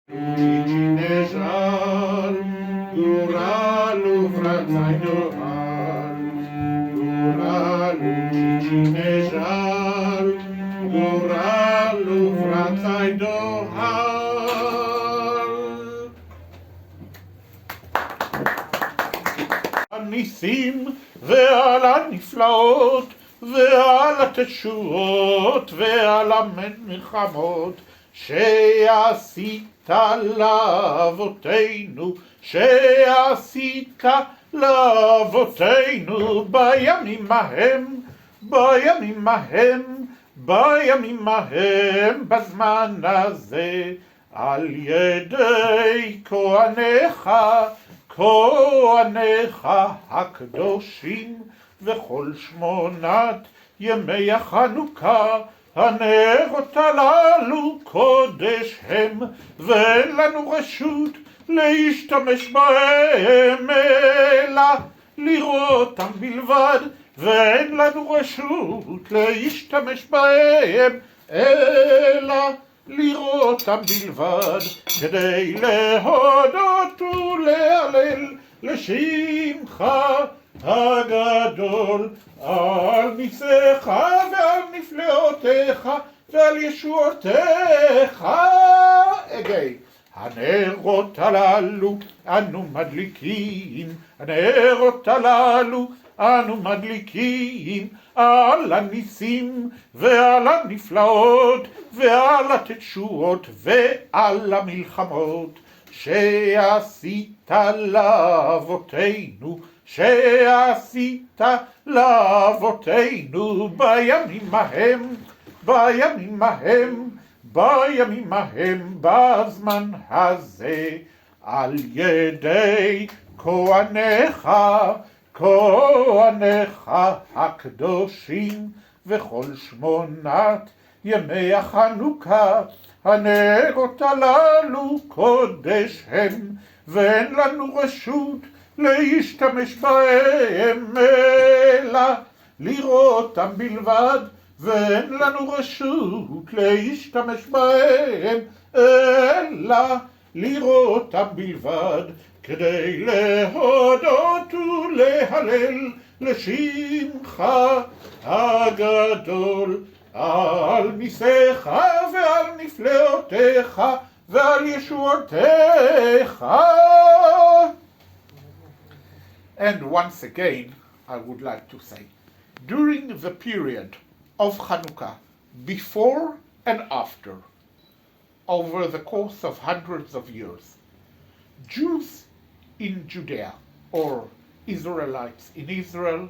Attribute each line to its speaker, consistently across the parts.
Speaker 1: Dziedziny żal, góralu wracaj do hal. Góralu, dziedziny żal, góralu wracaj do hal. הניסים ועל הנפלאות ועל התשועות ועל המלחמות שעשית לאבותינו, שעשית לאבותינו בימים ההם, בימים ההם, בימים ההם, בזמן הזה, על ידי כהניך, כהניך הקדושים, וכל 8 ימי החנוכה, הנרות הללו קודש הם, ואין לנו רשות להשתמש בהם, אלא לראותם בלבד, ואין לנו רשות להשתמש בהם, אלא לראותם בלבד, כדי להודות ולהלל לשמך הגדול, על ניסיך ועל נפלאותיך ועל ישועותיך. again. הנרות הללו אנו מדליקים, הנרות הללו אנו מדליקים, על הניסים ועל הנפלאות ועל התשועות ועל המלחמות שעשית לאבותינו, שעשית לאבותינו בימים ההם, בימים ההם, בימים ההם, בזמן הזה, על ידי כהניך, כהניך הקדושים, וכל 8 ימי החנוכה, הנרות הללו קודש הם, ואין לנו רשות להשתמש בהם, אלא לראותם בלבד, ואין לנו רשות להשתמש בהם, אלא לראותם בלבד, כדי להודות ולהלל לשמך הגדול, על ניסיך ועל נפלאותיך ועל ישועותיך. And once again, I would like to say, during the period of Hanukkah, before and after, over the course of hundreds of years, Jews in Judea, or Israelites in Israel,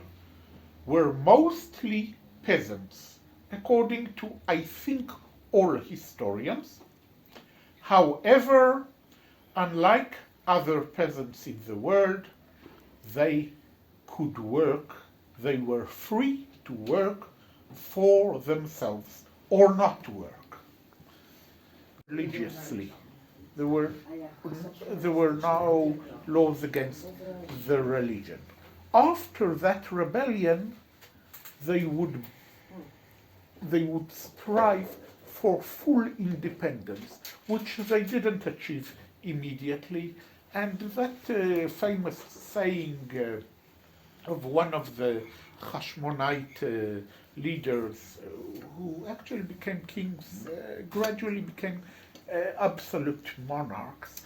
Speaker 1: were mostly peasants, according to, I think, all historians. However, unlike other peasants in the world, they could work, they were free to work for themselves or not to work religiously. There were no laws against the religion. After that rebellion, they would strive for full independence, which they didn't achieve immediately. And that famous saying of one of the Hashmonite leaders who actually became kings, gradually became absolute monarchs.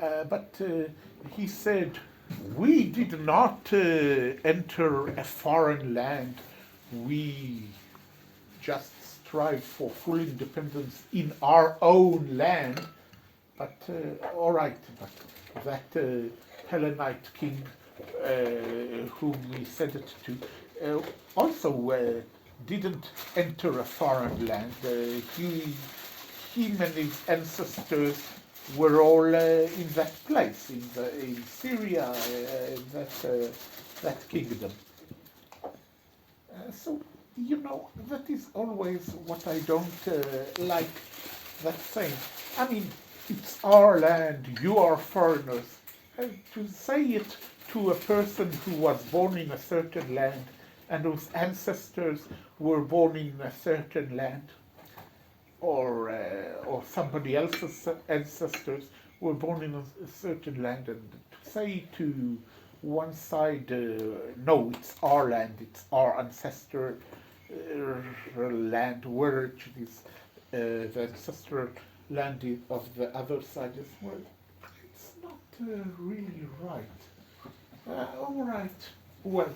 Speaker 1: But he said, we did not enter a foreign land, we just strive for full independence in our own land. But all right, but that Hellenite king whom we said it to also didn't enter a foreign land. Him and his ancestors were all in that place, in Syria, that kingdom. So, you know, that is always what I don't like, that saying. I mean, it's our land, you are foreigners. To say it to a person who was born in a certain land and whose ancestors were born in a certain land, or somebody else's ancestors were born in a certain land, and to say to one side, no, it's our land, it's our ancestral land, where it is the ancestral land of the other side as well. It's not really right. All right, well,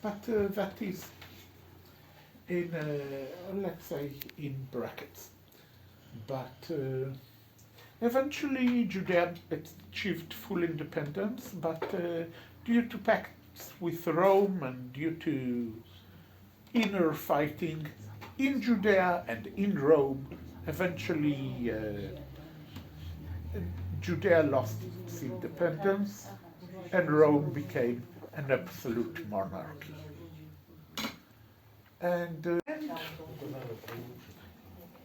Speaker 1: but that is in, let's say, in brackets. But eventually Judea achieved full independence, but due to pacts with Rome and due to inner fighting in Judea and in Rome, eventually Judea lost its independence and Rome became an absolute monarchy. And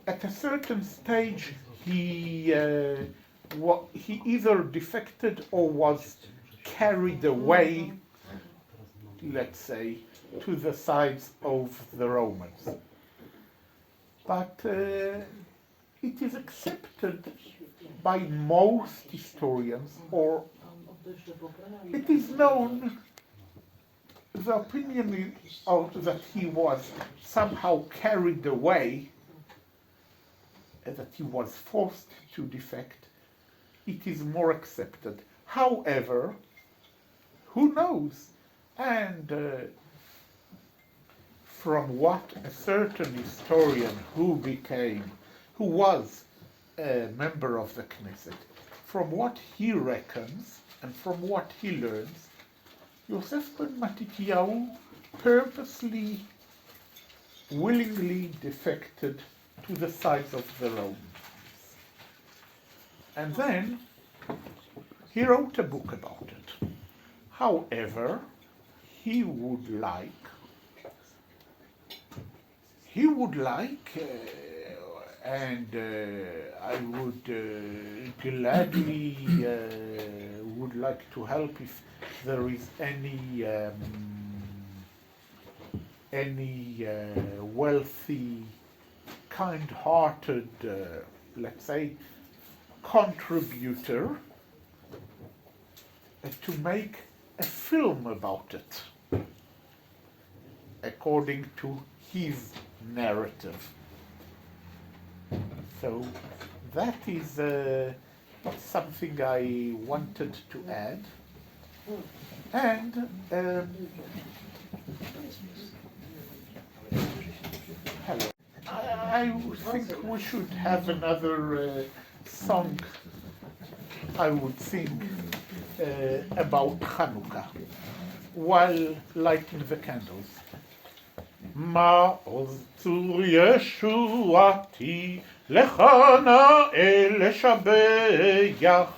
Speaker 1: at a certain stage, he either defected or was carried away, let's say, to the sides of the Romans. But it is accepted by most historians, or it is known, the opinion is that he was somehow carried away, that he was forced to defect. It is more accepted. However, who knows? And from what a certain historian who was a member of the Knesset, from what he reckons and from what he learns, Yosef ben Matityahu purposely, willingly defected to the sides of the Romans. And then he wrote a book about it. However, he would like, and I would gladly would like to help if there is any wealthy, kind-hearted, let's say, contributor to make a film about it, according to his narrative. So that is something I wanted to add. And hello. I think we should have another song I would sing about Hanukkah while lighting the candles. מעוז צור ישועתי לך נאה לשבח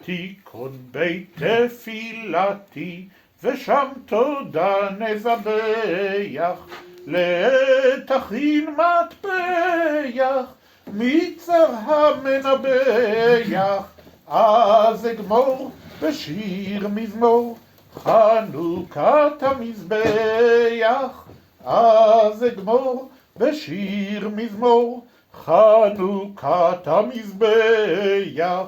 Speaker 1: תיכון בית תפילתי ושם תודה נזבח לתכין מטבח מצר המנבח אז אגמור בשיר מזמור חנוכת המזבח אז אגמור בשיר מזמור חנוכת המזבח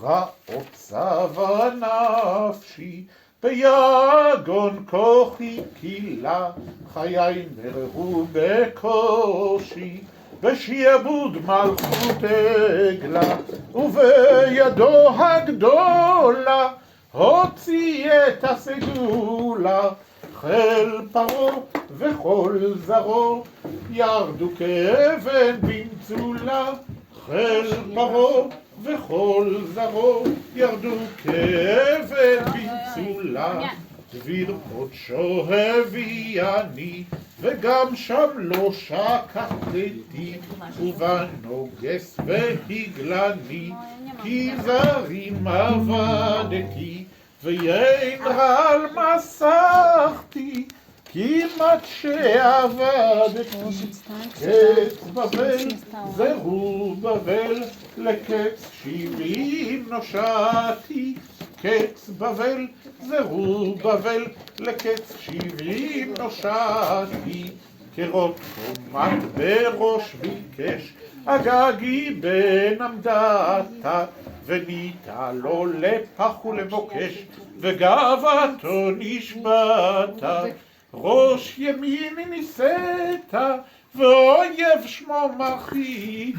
Speaker 1: רעות צבא נפשי ביגון כוחי קהילה חיי נרהו בקושי בשעבוד מלכות עגלה ובידו הגדולה הוציא את הסגולה חיל פרעה וכל זרעו ירדו כאבן במצולה חיל פרעה וכל זרעו ירדו כאבן במצולה דביר קודשו הביאני וגם שם לא שקטתי ובנוגס והגלני כי זרים עבדתי ויין רעל מסכתי כמעט שעבדתי קץ בבל זהו בבל לקץ 70 נושעתי קץ בבל זהו בבל לקץ 70 נושעתי כרות חומת בראש ביקש הגגי בן עמדתה, וניתה לו לפח ולמוקש, וגאוותו נשבתה, ראש ימין נישאת, ואויב שמו מחית,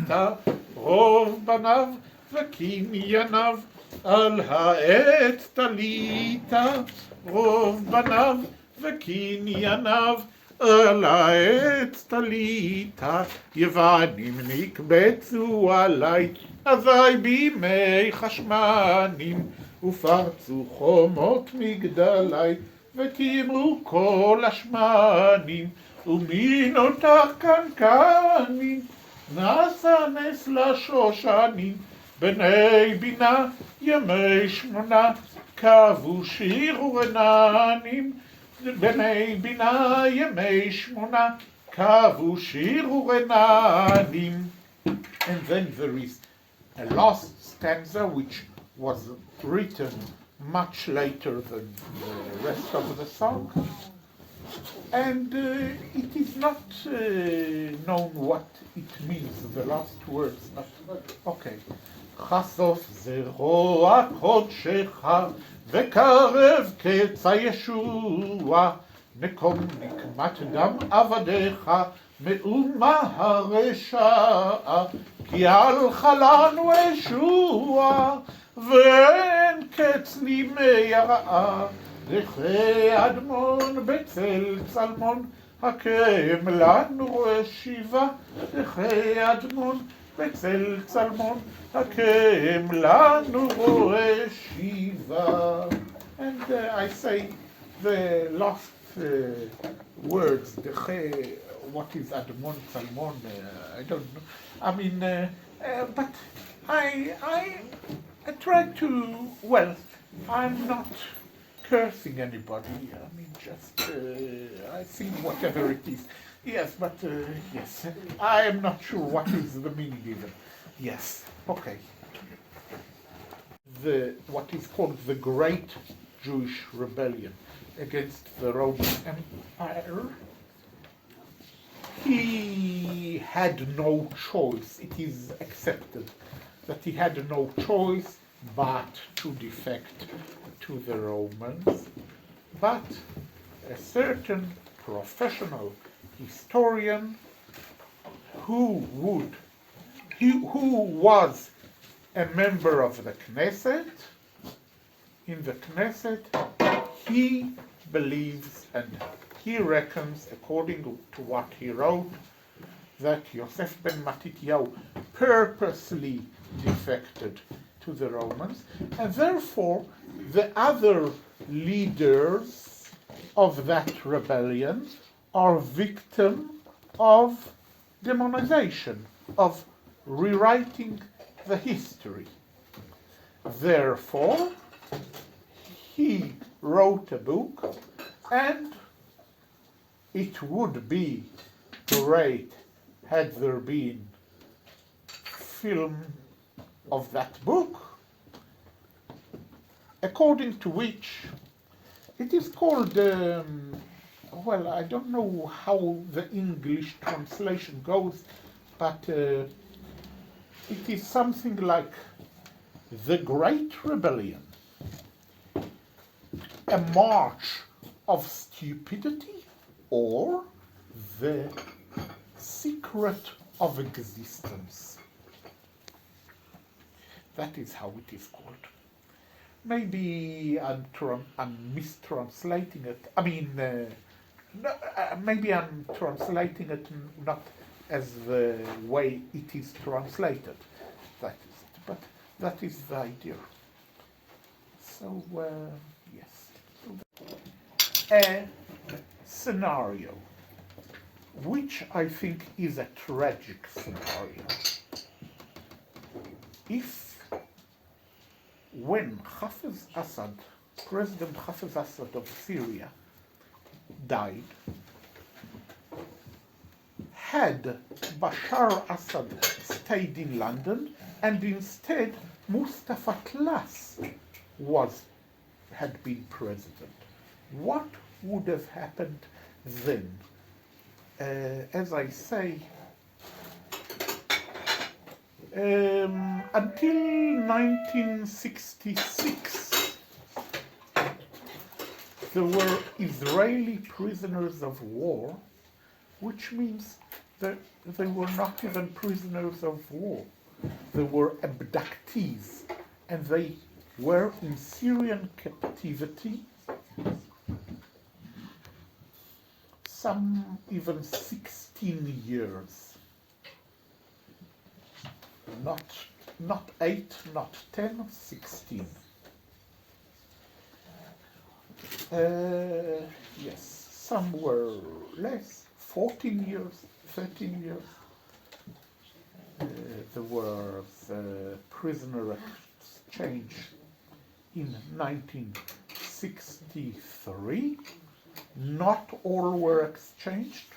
Speaker 1: רוב בניו וקנייניו, על העץ תלית, רוב בניו וקנייניו, על העץ תלית, יוונים נקבצו עלי, אזי בימי חשמנים, ופרצו חומות מגדלי, ותימרו כל השמנים, ומי נותר קנקנים, נעשה נס לשושנים, בני בינה ימי שמונה, קבו שיר ורננים, בני בינה ימי שמונה, קבו שיר ורננים. And then there is a last stanza which was written much later than the rest of the song, and it is not known what it means, the last words, but okay. חשוף זרוע קודשך וקרב קץ הישוע, נקום נקמת דם עבדיך מאומה הרשעה, כי הלכה לנו ישוע ואין קץ לימי הרעה, דחי אדמון בצל צלמון הקם לנו שיבה, דחי אדמון בצל צלמון הקם לנו שיבה. And I say the last words, what is Admon Salmon, I don't know. I mean, but I try to, well, I'm not cursing anybody. I mean, just, I think whatever it is. Yes, but, yes, I am not sure what is the meaning even. Yes, okay. What is called the Great Jewish Rebellion against the Roman Empire. He had no choice. It is accepted that he had no choice but to defect to the Romans. But a certain professional historian who was a member of the Knesset, in the Knesset, he believes and he reckons, according to what he wrote, that Yosef ben Matityahu purposely defected to the Romans, and therefore the other leaders of that rebellion are victims of demonization, of rewriting the history. Therefore, he wrote a book, and it would be great had there been film of that book, according to which it is called, well, I don't know how the English translation goes, but it is something like The Great Rebellion, a march of stupidity, or the secret of existence. That is how it is called. Maybe I'm mistranslating it. I mean, maybe I'm translating it not as the way it is translated. That is, but that is the idea. So, yes. A scenario, which I think is a tragic scenario. If, when Hafez Assad, President Hafez Assad of Syria, died, had Bashar Assad stayed in London, and instead Mustafa Tlass had been president, what would have happened then? As I say, Until 1966, there were Israeli prisoners of war, which means that they were not even prisoners of war. They were abductees, and they were in Syrian captivity, some even 16 years. Not 8, not 10, 16. Yes, some were less, 14 years, 13 years. There was a prisoner exchange in 1963. Not all were exchanged.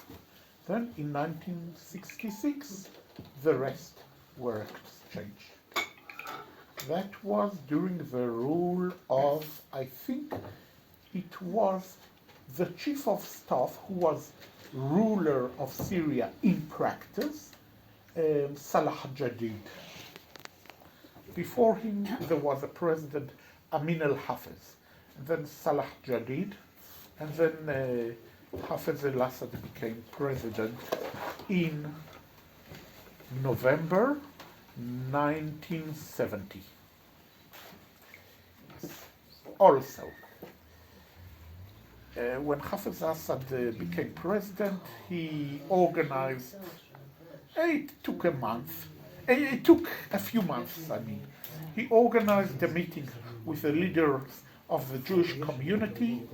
Speaker 1: Then in 1966, the rest were exchanged. That was during the rule of, I think it was the chief of staff who was ruler of Syria in practice, Salah Jadid. Before him, there was a president, Amin al-Hafiz, and then Salah Jadid, and then Hafez al-Assad became president in November 1970. Also, when Hafez al-Assad became president, he organized, it took a month, it took a few months, I mean. He organized a meeting with the leaders of the Jewish community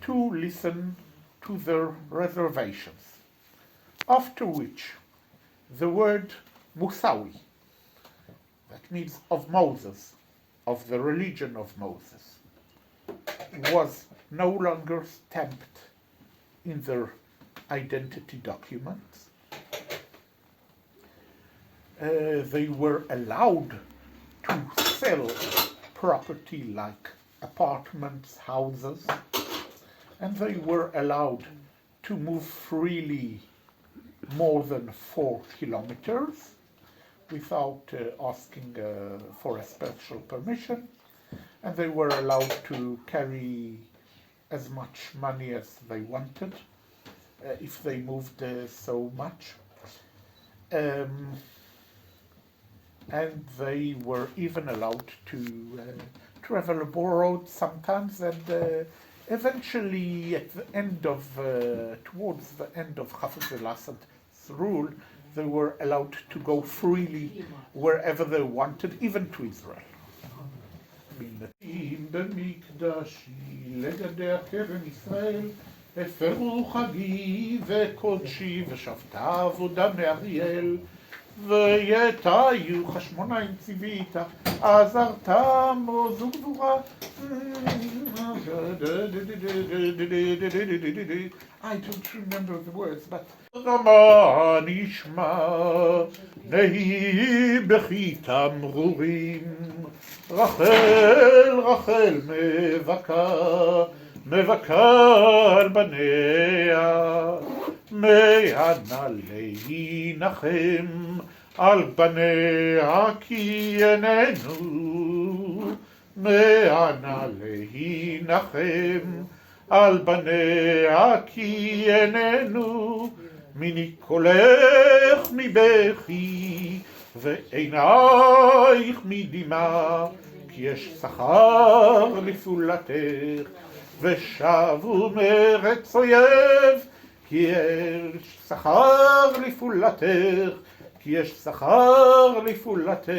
Speaker 1: to listen to their reservations. After which, the word Musawi, that means of Moses, of the religion of Moses, was no longer stamped in their identity documents. They were allowed to sell property like apartments, houses, and they were allowed to move freely more than 4 kilometers without asking for a special permission, and they were allowed to carry as much money as they wanted if they moved so much. And they were even allowed to travel abroad sometimes, and eventually at the end of, towards the end of Hafez al-Assad's rule, they were allowed to go freely wherever they wanted, even to Israel. במקדשי לגדי הקרן ישראל הפרו חגי וקודשי ושבתה עבודה מאריאל ויתיו חשמונאים ציוויתה עזרתם עוז וגבורה. I don't remember the words, but רמה נשמע נהי בכי תמרורים רחל רחל מבכה על בניה מענה להנחם על בניה כי איננו מענה להנחם על בניה כי איננו מיני קולך מבכי ועינייך מדמעה כי יש שכר לפעולתך ושבו מארץ אויב כי יש שכר לפעולתך כי יש שכר לפעולתך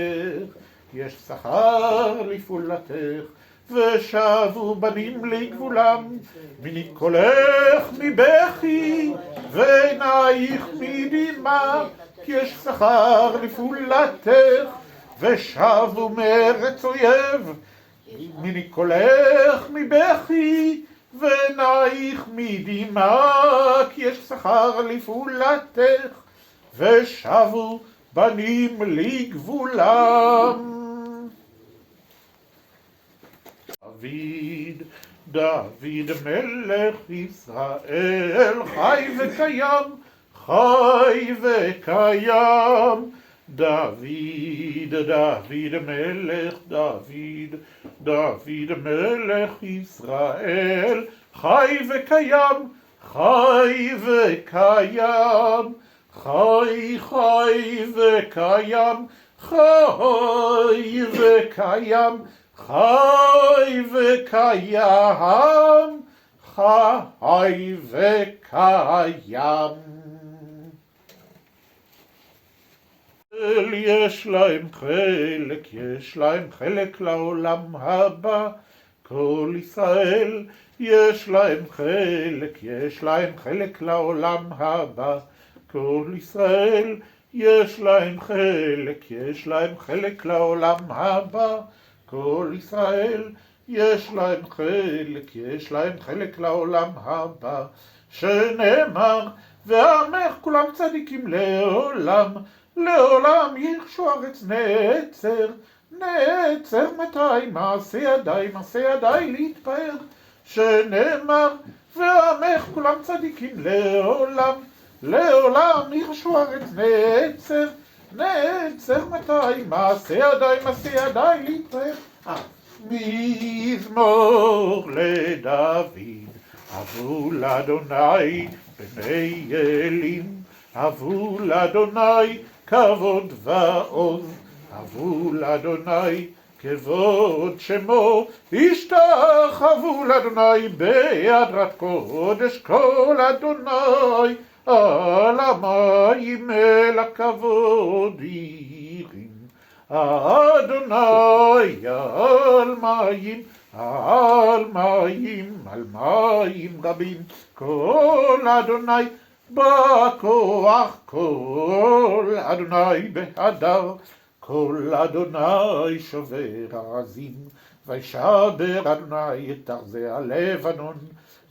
Speaker 1: כי יש שכר לפעולתך ושבו בנים לגבולם מיני קולך מבכי ועינייך מדמעה כי יש שכר לפעולתך ושבו מארץ אויב מיני קולך מבכי ועינייך מדמעה כי יש שכר לפעולתך ושבו בנים לגבולם. דוד מלך ישראל חי וקיים דוד, דוד מלך דוד, דוד מלך ישראל, חי וקיים, חי וקיים, חי וקיים, חי וקיים, חי וקיים, חי וקיים. יש להם חלק לעולם הבא, כל ישראל יש להם חלק לעולם הבא, כל ישראל יש להם חלק לעולם הבא, כל ישראל יש להם חלק לעולם הבא, שנאמר ועמך כולם צדיקים לעולם, לעולם ירשו ארץ נצר, נצר מתי מעשה ידיי להתפאר, שנאמר ועמך כולם צדיקים לעולם, לעולם ירשו ארץ נצר, נצר מתי מעשה ידיי להתפאר. מזמור לדוד, אבו לאדוני בני אלים, אבו לאדוני כבוד ועוז, אבו לאדוני כבוד שמו, השתחוו לאדוני בהדרת קודש, כל אדוני על המים אל הכבוד ירים, אדוני על מים, על מים רבים, כל אדוני בכוח, כל אדוני בהדר, כל אדוני שובר ארזים, וישבר אדוני את ארזי הלבנון,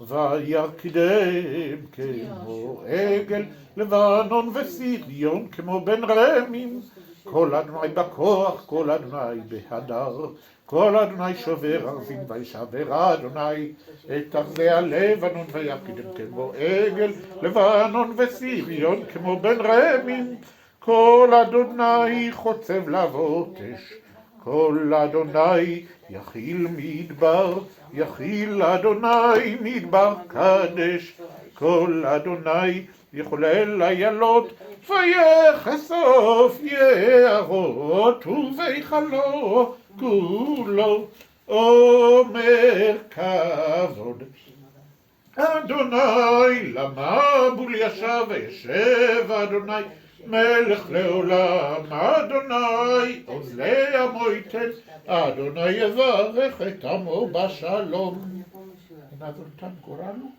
Speaker 1: וירקדם כמו עגל לבנון וסיריון כמו בן רמים, כל אדוני בכוח, כל אדוני בהדר, כל אדוני שובר ארזים, וישבר אדוני את ארזי הלבנון, וירקדם כמו עגל לבנון וסיריון כמו בן רמים, כל אדוני חוצב להבות אש, כל אדוני יכיל מדבר, יכיל אדוני מדבר קדש, כל אדוני יחולל איילות, ויחשוף יערות, ובהיכלו כולו אומר כבוד. אדוני למבול ישב וישב, אדוני מלך לעולם, אדוני עוז לעמו ייתן, אדוני יברך את עמו בשלום. נעזור אותם גורלו.